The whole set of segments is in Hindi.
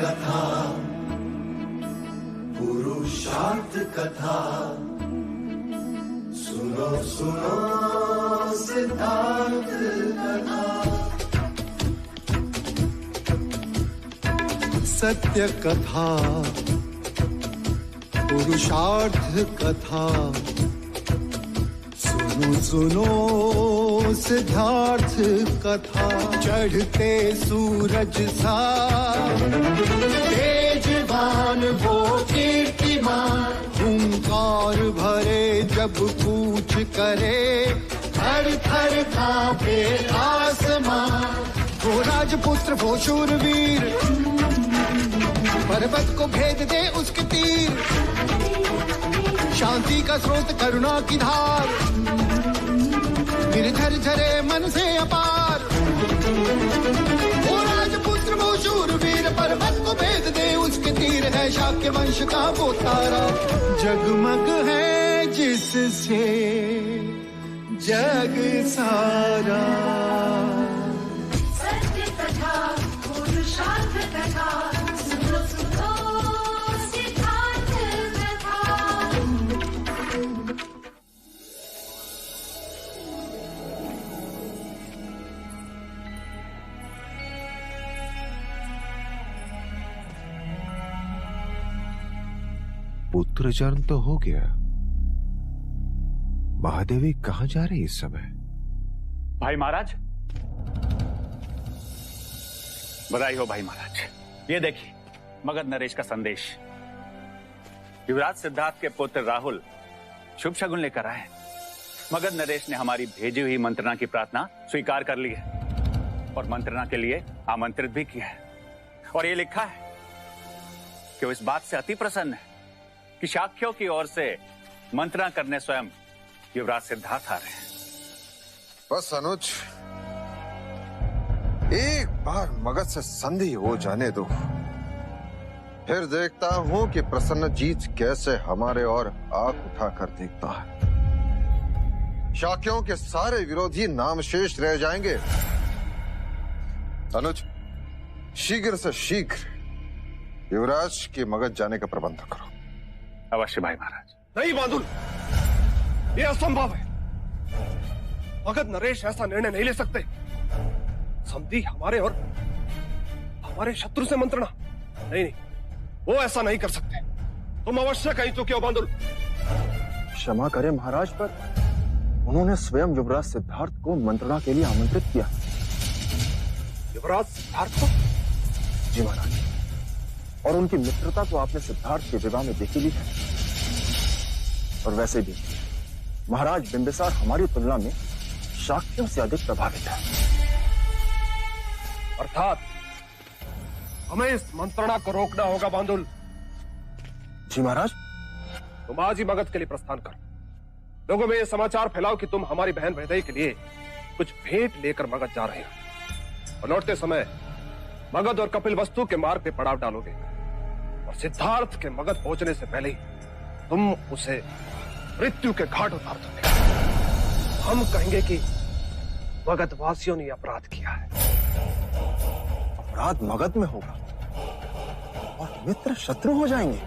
कथा, पुरुषार्थ कथा, सुनो सुनो सिद्धार्थ कथा। सत्य कथा, पुरुषार्थ कथा, सुनो सुनो सिद्धार्थ कथा। चढ़ते सूरज सा तेजवान वो कीर्तिमान, हुंकार भरे जब कूच करे, थर थर कांपे आसमान। वो राजपुत्र वो शूरवीर, पर्वत को भेद दे उसके तीर, शांति का स्रोत करुणा की धार, निर्झर झरे मन से अपार। वो राजपुत्र वो शूरवीर, पर्वत को भेद दे उसके तीर, है शाक्य वंश का वो तारा, जगमग है जिससे जग सारा। सत्य कथा, पुरुषार्थ कथा, सुनो सुनो सिद्धार्थ कथा। पुत्र जन्म तो हो गया, महादेवी कहाँ जा रही इस समय? भाई महाराज, बधाई हो भाई महाराज। ये देखिए मगध नरेश का संदेश। युवराज सिद्धार्थ के पुत्र राहुल शुभ शगुन लेकर आए। मगध नरेश ने हमारी भेजी हुई मंत्रणा की प्रार्थना स्वीकार कर ली है और मंत्रणा के लिए आमंत्रित भी किया है। और ये लिखा है कि वो इस बात से अति प्रसन्न है कि शाक्यों की ओर से मंत्रणा करने स्वयं युवराज सिद्धार्थ आ रहे हैं। बस अनुज, एक बार मगध से संधि हो जाने दो, फिर देखता हूं कि प्रसन्नजीत कैसे हमारे और आंख उठाकर देखता है। शाक्यों के सारे विरोधी नामशेष रह जाएंगे। अनुज, शीघ्र से शीघ्र युवराज के मगध जाने का प्रबंध करो। अवश्य भाई महाराज। नहीं बांदुल, ये असंभव है। मगध नरेश ऐसा निर्णय नहीं ले सकते। संधि हमारे और हमारे शत्रु से मंत्रणा, नहीं नहीं, वो ऐसा नहीं कर सकते। तुम अवश्य कहीं तो क्यों बांदुल? क्षमा करें महाराज, पर उन्होंने स्वयं युवराज सिद्धार्थ को मंत्रणा के लिए आमंत्रित किया। युवराज सिद्धार्थ को? जी महाराज, और उनकी मित्रता तो आपने सिद्धार्थ के विवाह में देखी ली है। और वैसे भी महाराज बिंबिसार हमारी तुलना में शाक्यों से अधिक प्रभावित है। अर्थात हमें इस मंत्रणा को रोकना होगा बांदुल। जी महाराज। तुम आज ही मगध के लिए प्रस्थान करो। लोगों में यह समाचार फैलाओ कि तुम हमारी बहन भैदई के लिए कुछ भेंट लेकर मगध जा रहे हो, और लौटते समय मगध और कपिलवस्तु के मार्ग पे पड़ाव डालोगे, और सिद्धार्थ के मगध पहुंचने से पहले ही तुम उसे मृत्यु के घाट उतार दोगे। हम कहेंगे कि मगध वासियों ने अपराध किया है। अपराध मगध में होगा और मित्र शत्रु हो जाएंगे।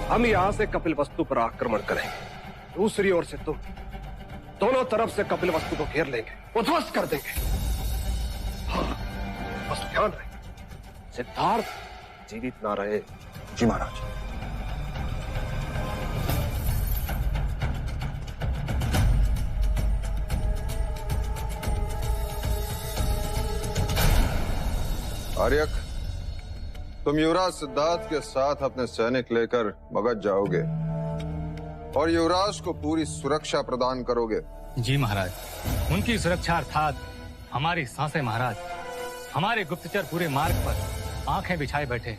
हम यहां से कपिलवस्तु पर आक्रमण करेंगे, दूसरी ओर से तुम दोनों तरफ से कपिलवस्तु को घेर लेंगे, उध्वस्त कर देंगे। हाँ, बस ध्यान रहे सिद्धार्थ जीवित ना रहे। जी महाराज। आर्यक, तुम युवराज सिद्धार्थ के साथ अपने सैनिक लेकर मगध जाओगे और युवराज को पूरी सुरक्षा प्रदान करोगे। जी महाराज, उनकी सुरक्षा अर्थात हमारी सांसें महाराज। हमारे गुप्तचर पूरे मार्ग पर आंखें बिछाए बैठे,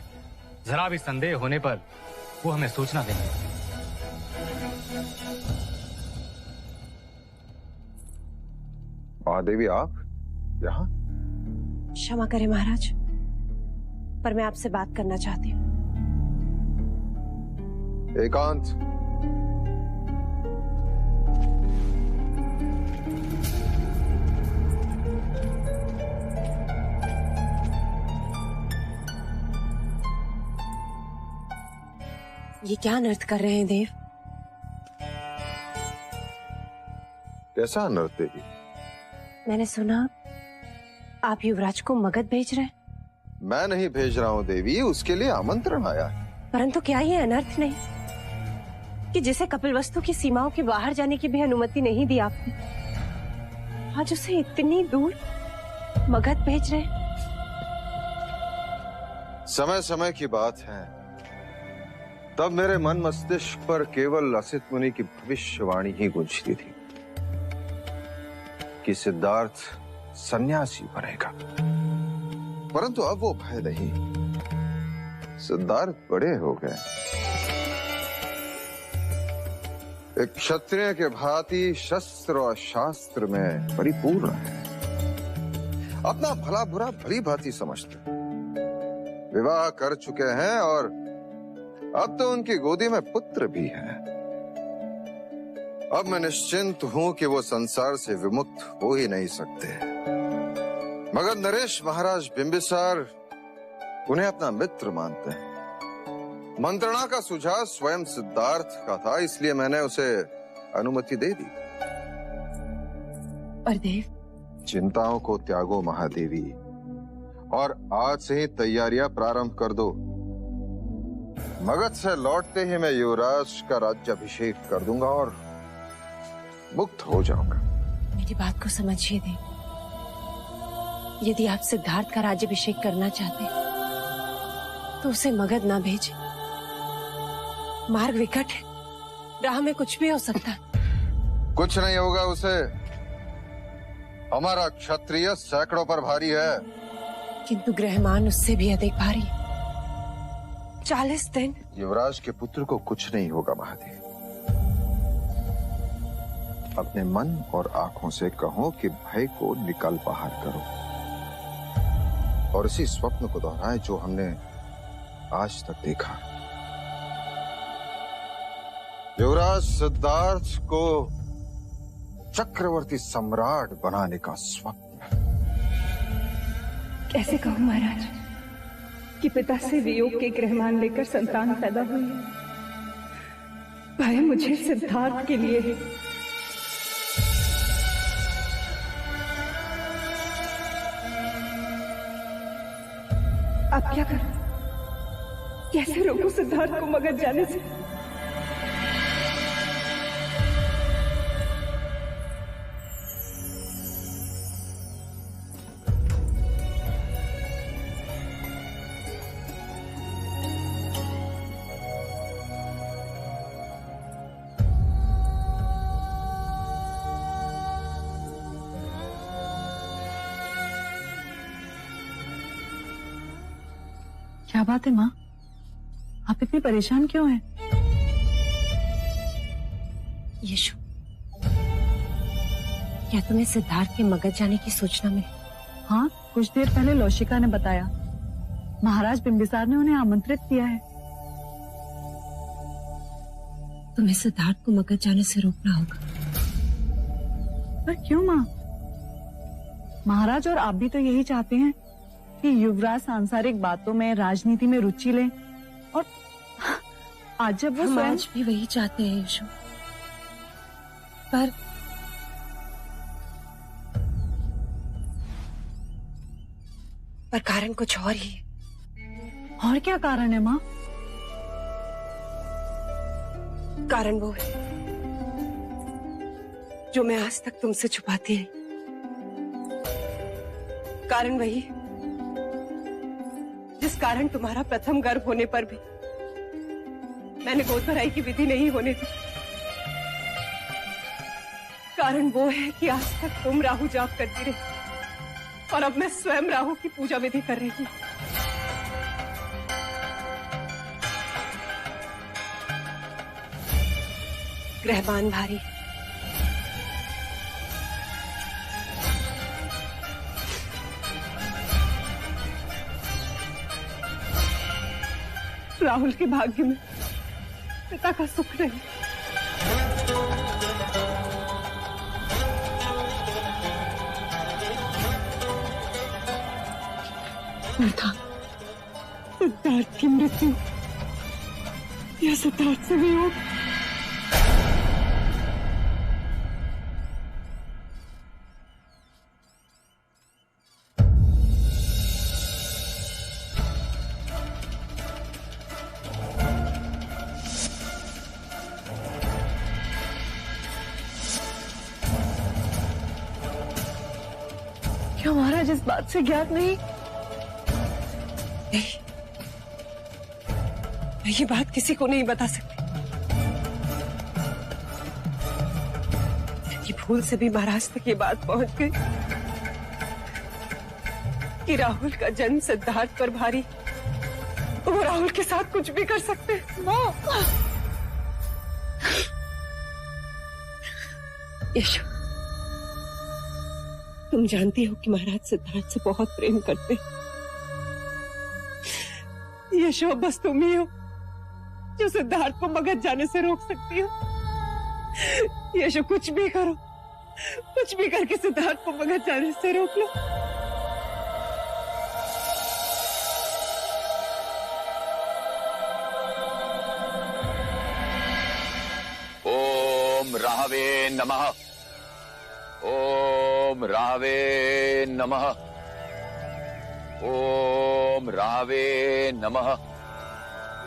जरा भी संदेह होने पर वो हमें सूचना देंगे। महादेवी, आप यहाँ? क्षमा करें महाराज, पर मैं आपसे बात करना चाहती हूँ। एकांत। ये क्या अनर्थ कर रहे हैं देव? कैसा अनर्थ देवी? मैंने सुना आप युवराज को मगध भेज रहे हैं। मैं नहीं भेज रहा हूँ देवी, उसके लिए आमंत्रण आया है। परंतु क्या ये अनर्थ नहीं कि जिसे कपिलवस्तु की सीमाओं के बाहर जाने की भी अनुमति नहीं दी आपने, आज उसे इतनी दूर मगध भेज रहे हैं? समय समय की बात है, तब मेरे मन मस्तिष्क पर केवल असित मुनि की भविष्यवाणी ही गूंजती थी कि सिद्धार्थ सन्यासी बनेगा। परंतु अब वो भय नहीं, सिद्धार्थ बड़े हो गए, एक क्षत्रिय के भांति शस्त्र और शास्त्र में परिपूर्ण है, अपना भला बुरा भली भांति समझते, विवाह कर चुके हैं और अब तो उनकी गोदी में पुत्र भी है। अब मैं निश्चिंत हूं कि वो संसार से विमुक्त हो ही नहीं सकते, मगर नरेश महाराज बिंबिसार उन्हें अपना मित्र मानते हैं। मंत्रणा का सुझाव स्वयं सिद्धार्थ का था, इसलिए मैंने उसे अनुमति दे दी। पर देव, चिंताओं को त्यागो महादेवी, और आज से ही तैयारियां प्रारंभ कर दो। मगध से लौटते ही मैं युवराज का राज्याभिषेक कर दूंगा और मुक्त हो जाऊंगा। मेरी बात को समझिए देव, यदि आप सिद्धार्थ का राज्याभिषेक करना चाहते हैं तो उसे मगध ना भेजें। मार्ग विकट है, राह में कुछ भी हो सकता है। कुछ नहीं होगा उसे, हमारा क्षत्रिय सैकड़ों पर भारी है। किंतु ग्रहमान उससे भी अधिक भारी है। 40 दिन। युवराज के पुत्र को कुछ नहीं होगा महादेव। अपने मन और आंखों से कहो कि भय को निकल बाहर करो और इसी स्वप्न को दोहराए जो हमने आज तक देखा। युवराज सिद्धार्थ को चक्रवर्ती सम्राट बनाने का स्वप्न। कैसे कहूं महाराज कि पिता से वियोग के ग्रहमान लेकर संतान पैदा हुई है। भय मुझे सिद्धार्थ के लिए है। अब क्या करूं? कैसे रोकूं सिद्धार्थ को मगध जाने से? क्या बात है माँ, आप इतनी परेशान क्यों हैं? यशु, क्या तुम्हें सिद्धार्थ के मगध जाने की सूचना मिली? हाँ, कुछ देर पहले लौशिका ने बताया। महाराज बिंबिसार ने उन्हें आमंत्रित किया है। तुम्हें सिद्धार्थ को मगध जाने से रोकना होगा। पर क्यों माँ? महाराज और आप भी तो यही चाहते हैं कि युवराज सांसारिक बातों में, राजनीति में रुचि ले, और आज जब वो हम स्वयं आज भी वही चाहते हैं यशु, पर कारण कुछ और ही है। और क्या कारण है माँ? कारण वो है जो मैं आज तक तुमसे छुपाती है। कारण वही जिस कारण तुम्हारा प्रथम गर्भ होने पर भी मैंने गोद भराई की विधि नहीं होने दी। कारण वो है कि आज तक तुम राहु जाप करती रही और अब मैं स्वयं राहु की पूजा विधि कर रही हूं। ग्रहमान भारी, राहुल के भाग्य में पिता का सुख नहीं। था सिद्धार्थ की मृत्यु या सिद्धार्थ से वियोग। क्या महाराज इस बात से ज्ञात नहीं? मैं ये बात किसी को नहीं बता सकती। ये भूल से भी महाराज तक ये बात पहुंच गई कि राहुल का जन्म सिद्धार्थ पर भारी, वो राहुल के साथ कुछ भी कर सकते हैं। यशो, तुम जानती हो कि महाराज सिद्धार्थ से बहुत प्रेम करते हैं। यशो, बस तुम ही हो जो सिद्धार्थ को मगध जाने से रोक सकती हो। यशो, कुछ भी करो, कुछ भी करके सिद्धार्थ को मगध जाने से रोक लो। ओम राहवे नमः। ओम राहवे नमः। ओम राहवे नमः।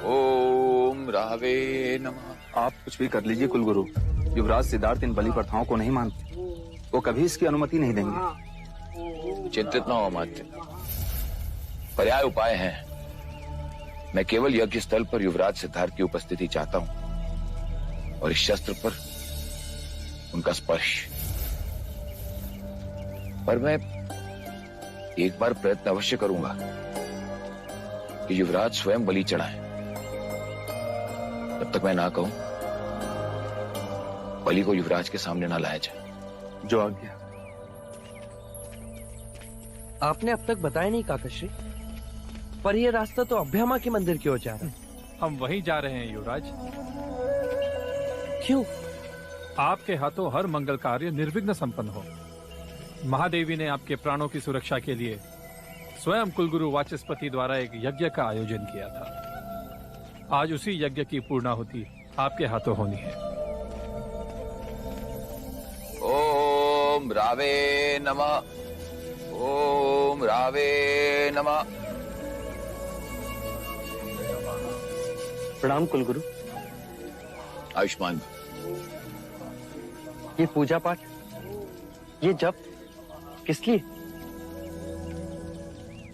ओम राहवे नमः। आप कुछ भी कर लीजिए कुलगुरु, युवराज सिद्धार्थ इन बलि प्रथाओं को नहीं मानते। वो कभी इसकी अनुमति नहीं देंगे। चिंतित न हो मात्य, पर्याय उपाय हैं। मैं केवल यज्ञ स्थल पर युवराज सिद्धार्थ की उपस्थिति चाहता हूं और इस शस्त्र पर उनका स्पर्श। पर मैं एक बार प्रयत्न अवश्य करूंगा कि युवराज स्वयं बलि चढ़ाएं। तब तक मैं ना कहूं, बलि को युवराज के सामने ना लाया जाए। जो आज्ञा। आपने अब तक बताया नहीं काकश्री, पर यह रास्ता तो अभ्यामा के मंदिर की ओर जा रहा है। हम वहीं जा रहे हैं युवराज। क्यों? आपके हाथों हर मंगल कार्य निर्विघ्न संपन्न हो। महादेवी ने आपके प्राणों की सुरक्षा के लिए स्वयं कुलगुरु वाचस्पति द्वारा एक यज्ञ का आयोजन किया था। आज उसी यज्ञ की पूर्णाहुति आपके हाथों होनी है। ओम रावे नमः। ओम रावे नमः। प्रणाम कुलगुरु। आयुष्मान। ये पूजा पाठ, ये जप किस लिए?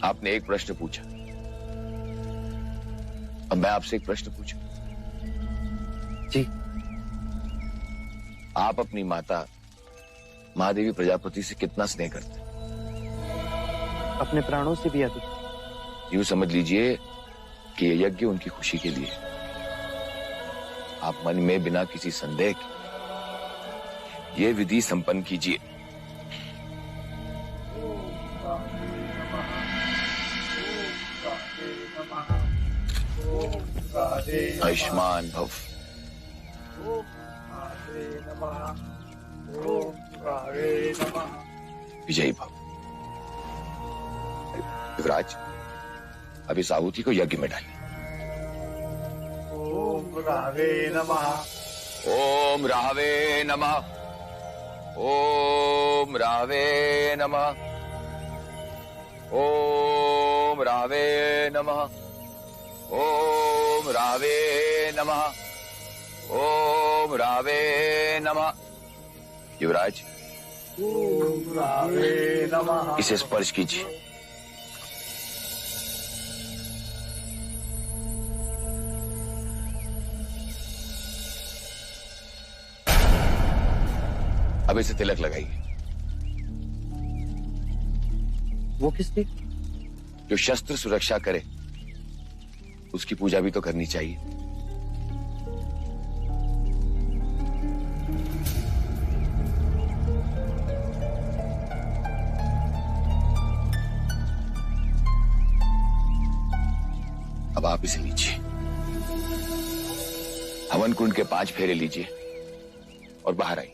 आपने एक प्रश्न पूछा, अब मैं आपसे एक प्रश्न पूछूं। जी। आप अपनी माता महादेवी प्रजापति से कितना स्नेह करते? अपने प्राणों से भी अधिक। यूं समझ लीजिए कि यह यज्ञ उनकी खुशी के लिए। आप मन में बिना किसी संदेह के ये विधि संपन्न कीजिए। आयुष्मान भव। विजयी भव। युवराज, अब इस आहुति को यज्ञ में डालिए। ओम रावे नमः। ओम राहवे नमः। ओम राहवे नमः। ओम राहवे नमः। ओम राहवे नमः। ओम राहवे नमः। युवराज, ओम रावे नमः। इसे स्पर्श कीजिए। अब इसे तिलक लगाइए। वो किस लिए? जो शस्त्र सुरक्षा करे उसकी पूजा भी तो करनी चाहिए। अब आप इसे लीजिए, हवन कुंड के 5 फेरे लीजिए और बाहर आइए।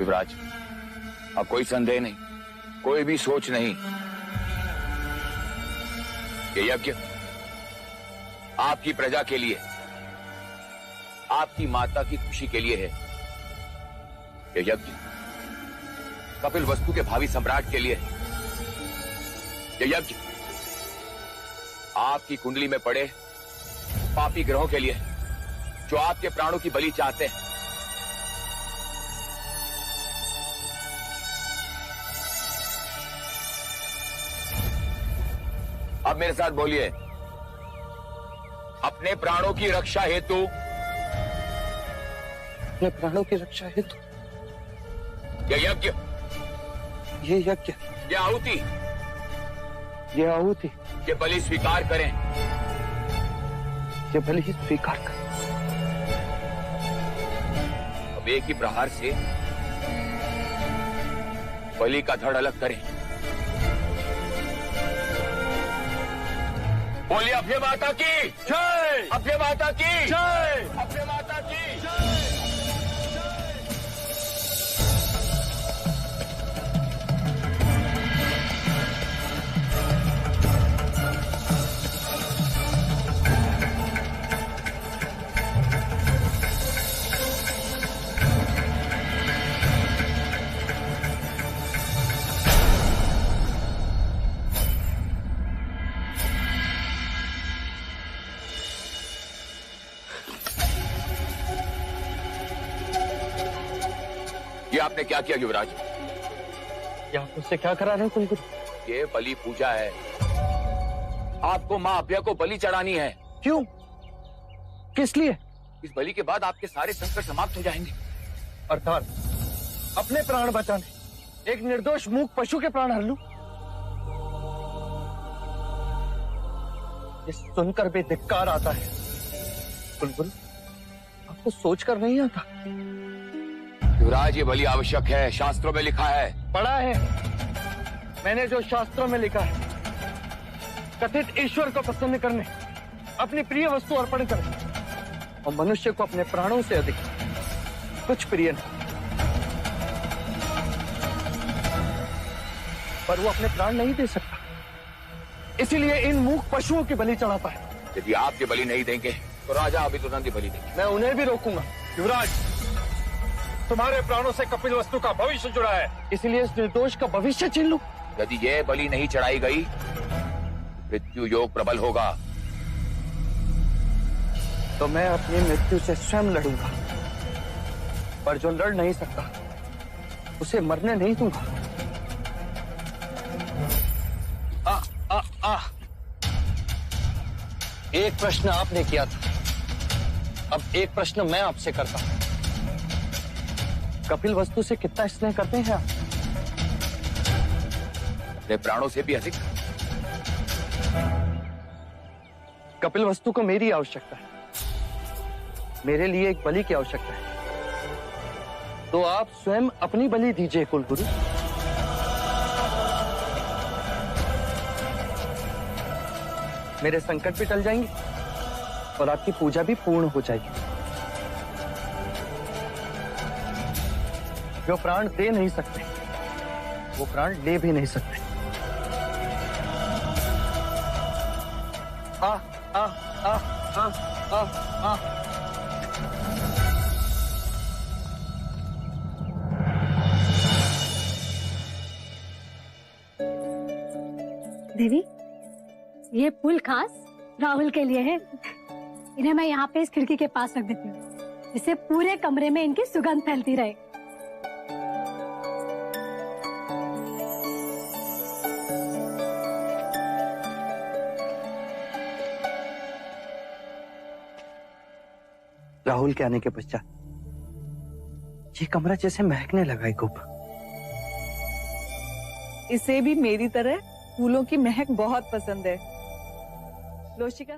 युवराज, अब कोई संदेह नहीं, कोई भी सोच नहीं। ये यज्ञ आपकी प्रजा के लिए, आपकी माता की खुशी के लिए है। ये यज्ञ कपिल वस्तु के भावी सम्राट के लिए है। ये यज्ञ आपकी कुंडली में पड़े पापी ग्रहों के लिए है, जो आपके प्राणों की बलि चाहते हैं। अब मेरे साथ बोलिए, अपने प्राणों की रक्षा हेतु, अपने प्राणों की रक्षा हेतु ये यज्ञ, ये यज्ञ, ये आहुति, ये आहुति, ये बलि स्वीकार करें। ये बलि स्वीकार करें। अब एक ही प्रहार से बलि का धड़ अलग करें। बोलिए, अपने माता की जय, अपने माता की जय, अपने माता की जय। ये आपने क्या किया युवराज? ये आप मुझसे क्या करा रहे हैं कुलगुरु? ये बलि पूजा है, आपको मां अभ्या को बलि चढ़ानी है। क्यों? किस लिए? इस बलि के बाद आपके सारे संकट समाप्त हो जाएंगे। अर्थात अपने प्राण बचाने एक निर्दोष मूक पशु के प्राण हर लूं? ये सुनकर भी धिक्कार आता है कुलगुरु, आपको सोचकर नहीं आता? युवराज, ये बलि आवश्यक है, शास्त्रों में लिखा है। पढ़ा है मैंने, जो शास्त्रों में लिखा है, कथित ईश्वर को प्रसन्न करने अपनी प्रिय वस्तु अर्पण करें, और मनुष्य को अपने प्राणों से अधिक कुछ प्रिय नहीं। पर वो अपने प्राण नहीं दे सकता, इसीलिए इन मूक पशुओं की बलि चढ़ाता है। यदि आप ये बलि नहीं देंगे तो राजा अभी तुरंत ही बलि देंगे। मैं उन्हें भी रोकूंगा। युवराज, तुम्हारे प्राणों से कपिल वस्तु का भविष्य जुड़ा है, इसलिए इस निर्दोष का भविष्य छीन लूं। यदि ये बलि नहीं चढ़ाई गई, मृत्यु योग प्रबल होगा। तो मैं अपनी मृत्यु से स्वयं लड़ूंगा, पर जो लड़ नहीं सकता उसे मरने नहीं दूंगा। एक प्रश्न आपने किया था, अब एक प्रश्न मैं आपसे करता हूं। कपिल वस्तु से कितना स्नेह करते हैं आप? अपने प्राणों से भी अधिक। कपिल वस्तु को मेरी आवश्यकता है, मेरे लिए एक बलि की आवश्यकता है, तो आप स्वयं अपनी बलि दीजिए कुलगुरु। मेरे संकट भी टल जाएंगे और आपकी पूजा भी पूर्ण हो जाएगी। जो प्राण दे नहीं सकते वो प्राण ले भी नहीं सकते। आ आ आ आ आ आ देवी, ये फूल खास राहुल के लिए है। इन्हें मैं यहाँ पे इस खिड़की के पास रख देती हूँ, जिससे पूरे कमरे में इनकी सुगंध फैलती रहे। राहुल के आने के पश्चात ये कमरा जैसे महकने लगा है। गुप, इसे भी मेरी तरह फूलों की महक बहुत पसंद है। लोशिका